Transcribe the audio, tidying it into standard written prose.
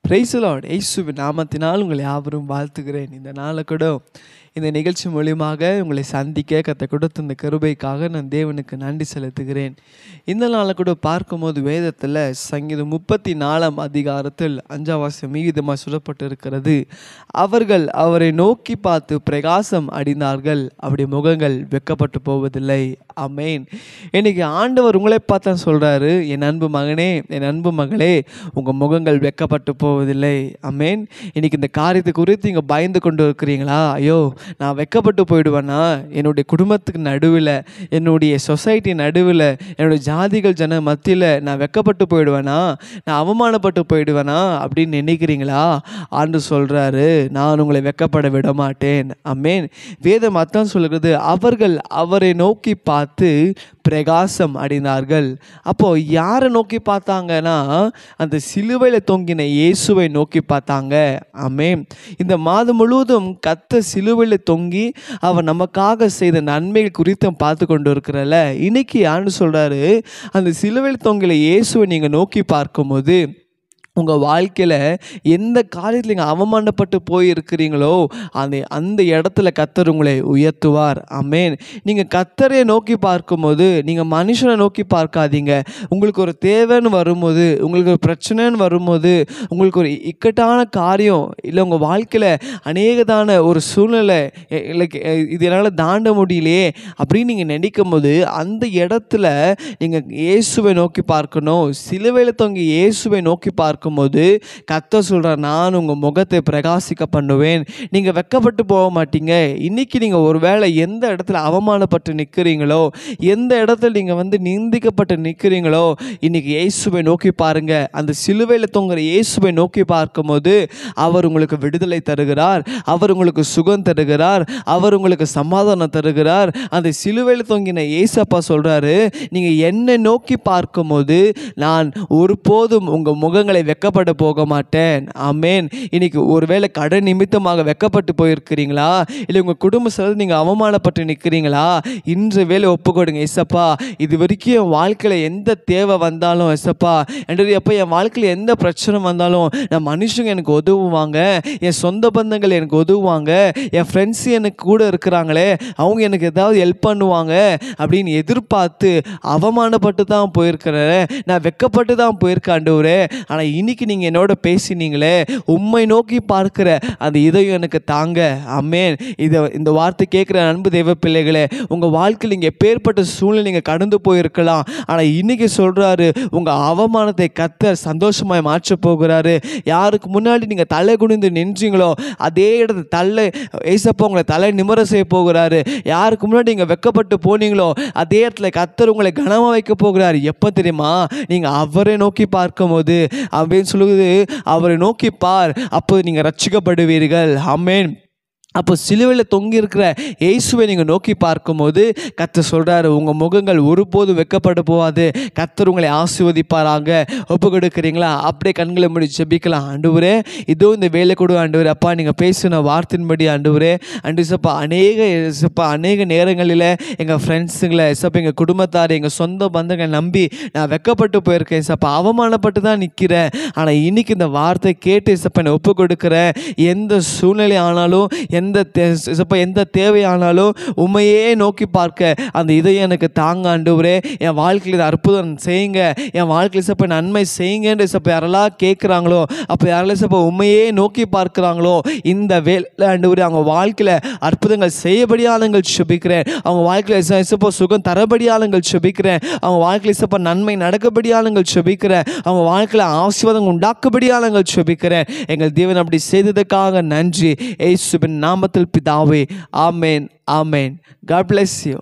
Praise the Lord. இயேசுவின் நாமத்தினால் உங்களை யாவரும் வாழ்த்துகிறேன். இந்த நாளை கூட இந்த நிகழ்ச்சி மூலியமாக உங்களை சந்திக்க கர்த்தர் கொடுத்த இந்த கிருபைக்காக நான் தேவனுக்கு நன்றி செலுத்துகிறேன். இந்த நாளை கூட பார்க்கும்போது வேதத்தில் சங்கீதம் 34 அதிகாரத்தில் 5ஆம் வசனம் மீதமாக சொல்லப்பட்டிருக்கிறது. அவர்கள் அவரை நோக்கி பார்த்து பிரகாசம் அடைந்தார்கள், அவருடைய முகங்கள் வெட்கப்பட்டு போவதில்லை. ஆமென். இன்னைக்கு ஆண்டவர் உங்களை பார்த்தா சொல்றாரு, என் அன்பு மகனே, என் அன்பு மகளே, உங்கள் முகங்கள் வெட்கப்பட்டு போவதில்லை. ஆமென். இன்னைக்கு இந்த காரியத்தை குறித்து நீங்கள் பயந்து கொண்டு இருக்கிறீங்களா? ஐயோ, நான் வெட்கப்பட்டு போயிடுவேனா? என்னுடைய குடும்பத்துக்கு நடுவில், என்னுடைய சொசைட்டி நடுவில், என்னுடைய ஜாதிகள் ஜன மத்தியில் நான் வெட்கப்பட்டு போயிடுவேனா? நான் அவமானப்பட்டு போயிடுவேனா அப்படின்னு நினைக்கிறீங்களா? ஆண்டு சொல்கிறாரு, நான் உங்களை வெட்கப்பட விட மாட்டேன். ஆமென். வேதம் அதான் சொல்கிறது, அவர்கள் அவரை நோக்கி பார்த்து பிரகாசம் அடைந்தார்கள். அப்போ யாரை நோக்கி பார்த்தாங்கன்னா, அந்த சிலுவையில் தொங்கின இயேசுவை நோக்கி பார்த்தாங்க. ஆமென். இந்த மாதம் முழுவதும் கர்த்தர் சிலுவையில் தொங்கி அவர் நமக்காக செய்த நன்மைகள் குறித்து பார்த்து கொண்டு இருக்கிறல, இன்னைக்கு யாருன்னு சொல்றாரு, அந்த சிலுவையில் தொங்கின இயேசுவை நீங்க நோக்கி பார்க்கும்போது உங்கள் வாழ்க்கையில் எந்த காரியத்தில் நீங்கள் அவமானப்பட்டு போயிருக்கிறீங்களோ அந்த இடத்துல கர்த்தர் உங்களை உயர்த்துவார். ஆமென். நீங்கள் கர்த்தரை நோக்கி பார்க்கும்போது நீங்கள் மனுஷனை நோக்கி பார்க்காதீங்க. உங்களுக்கு ஒரு தேவைன்னு வரும்போது, உங்களுக்கு ஒரு பிரச்சனைன்னு வரும்போது, உங்களுக்கு ஒரு இக்கட்டான காரியம் இல்லை, உங்கள் வாழ்க்கையில் அநேகதான ஒரு சூழ்நிலை இல்லை, இது என்னால் தாண்ட முடியலையே அப்படின்னு நீங்கள் நினைக்கும் போது அந்த இடத்துல நீங்கள் இயேசுவை நோக்கி பார்க்கணும். சிலுவையில் தொங்கி இயேசுவை நோக்கி பார்க்கணும் போது கர்த்தர் சொல்றார், நான் உங்க முகத்தை பிரகாசிக்க பண்ணுவேன். நீங்க வெட்கப்பட்டு போக மாட்டீங்க. இன்னைக்கு நீங்க ஒருவேளை எந்த இடத்துல அவமானப்பட்டு நிற்கிறீங்களோ, எந்த இடத்துல நீங்க நிந்திக்கப்பட்டு நிற்கிறீங்களோ, இன்னைக்கு இயேசுவை நோக்கி பாருங்க. அந்த சிலுவையில் தொங்குற இயேசுவை நோக்கி பார்க்கும்போது அவர் உங்களுக்கு விடுதலை தருகிறார், அவர் உங்களுக்கு சுகம் தருகிறார், அவர் உங்களுக்கு சமாதானம் தருகிறார். அந்த சிலுவையில் தொங்கின இயேசப்பா சொல்றாரு, நீங்க என்னை நோக்கி பார்க்கும்போது நான் ஒருபோதும் உங்க முகங்களை வெட்கப்பட போக மாட்டேன். ஆமென். இன்னைக்கு ஒருவேளை கடன் நிமித்தமாக வெட்கப்பட்டு போயிருக்கிறீங்களா, இல்லை உங்கள் குடும்ப சூழல் நீங்கள் அவமானப்பட்டு நிற்கிறீங்களா, இன்று வேலை ஒப்புக்கொடுங்க. எஸ்ஸப்பா, இது வரைக்கும் என் வாழ்க்கையில் எந்த தேவை வந்தாலும், எஸ்ஸப்பா எப்போ என் வாழ்க்கையில் எந்த பிரச்சனை வந்தாலும் நான் மனுஷங்க எனக்கு உதவுவாங்க, என் சொந்த பந்தங்கள் எனக்கு உதவுவாங்க, என் ஃப்ரெண்ட்ஸ் எனக்கு கூட இருக்கிறாங்களே அவங்க எனக்கு ஏதாவது ஹெல்ப் பண்ணுவாங்க அப்படின்னு எதிர்பார்த்து அவமானப்பட்டு தான் போயிருக்கிறேன், நான் வெட்கப்பட்டு தான் போயிருக்கேன் ஆண்டவரே. ஆனால் இன்னைக்கு நீங்கள் என்னோட பேசினீங்களே, உம்மை நோக்கி பார்க்கிற அந்த இதயம் எனக்கு தாங்க. ஆமென். இந்த வார்த்தை கேட்குற அன்பு தெய்வ பிள்ளைகளே, உங்கள் வாழ்க்கையில் நீங்கள் எப்பேற்பட்ட சூழ்நிலை நீங்கள் கடந்து போயிருக்கலாம், ஆனால் இன்னைக்கு சொல்கிறாரு, உங்கள் அவமானத்தை கர்த்தர் சந்தோஷமாய் மாற்ற போகிறாரு. யாருக்கு முன்னாடி நீங்கள் தலை குனிந்து நின்றீங்களோ அதே இடத்துல ஏசப்பா உங்களை தலை நிமிர செய்ய போகிறாரு. யாருக்கு முன்னாடி நீங்கள் வெட்கப்பட்டு போனீங்களோ அதே இடத்துல கர்த்தர் உங்களை கனமாக வைக்க போகிறாரு. எப்போ தெரியுமா? நீங்கள் அவரை நோக்கி பார்க்கும்போது அப்படின்னு சொல்லுது, அவரை நோக்கி பார், அப்போது நீங்கள் ரட்சிக்கப்படுவீர்கள். ஆமென். அப்போ சிலுவையில் தொங்கி இருக்கிற இயேசுவை நீங்கள் நோக்கி பார்க்கும்போது கர்த்தர் சொல்கிறாரு, உங்கள் முகங்கள் ஒருபோதும் வெட்கப்பட போகாது. கர்த்தர் உங்களை ஆசீர்வதிப்பாராங்க. ஒப்பு கொடுக்குறீங்களா? அப்படியே கண்களை மூடி ஜெபிக்கலாம். ஆண்டவரே, இதோ இந்த வேலை கொடு ஆண்டவரே. அப்பா, நீங்கள் பேசின வார்த்தையின்படி ஆண்டவரே, சப்பா அநேக நேரங்களில் எங்கள் ஃப்ரெண்ட்ஸுங்களை சப்பா, எங்கள் குடும்பத்தார், எங்கள் சொந்த பந்தங்களை நம்பி நான் வெட்கப்பட்டு போயிருக்கேன் சப்பா, அவமானப்பட்டு தான் நிற்கிறேன். ஆனால் இன்னைக்கு இந்த வார்த்தை கேட்டு சப்பா நான் ஒப்பு கொடுக்குறேன். எந்த சூழ்நிலை ஆனாலும், எந்த தேவையானாலும் உண்மையே நோக்கி பார்க்க அந்த இதயம் எனக்கு தாங்க ஆண்டவரே. என் வாழ்க்கையில் அற்புதம் செய்யுங்க, என் வாழ்க்கையில் சப்ப நன்மை செய்யுங்கன்னு சப்ப யாரெல்லாம் கேட்குறாங்களோ, அப்போ யாரெல்லாம் சப்ப உண்மையே நோக்கி பார்க்குறாங்களோ, இந்த வேலை ஆண்டவரே அவங்க வாழ்க்கையில் அற்புதங்கள் செய்யபடியாளங்கள் சுபிக்கிறேன். அவங்க வாழ்க்கையில் சப்போ சுகம் தரபடியாளங்கள் சுபிக்கிறேன். அவங்க வாழ்க்கையில் சப்ப நன்மை நடக்கபடியாளங்கள் சுபிக்கிறேன். அவங்க வாழ்க்கையில் ஆசீர்வாதம் உண்டாக்குபடியாளங்கள் சுபிக்கிறேன். எங்கள் தேவன் அப்படி செய்ததுக்காக நன்றி. இயேசுவின் நாமத்தில் பிதாவே. ஆமென். ஆமென். God bless you.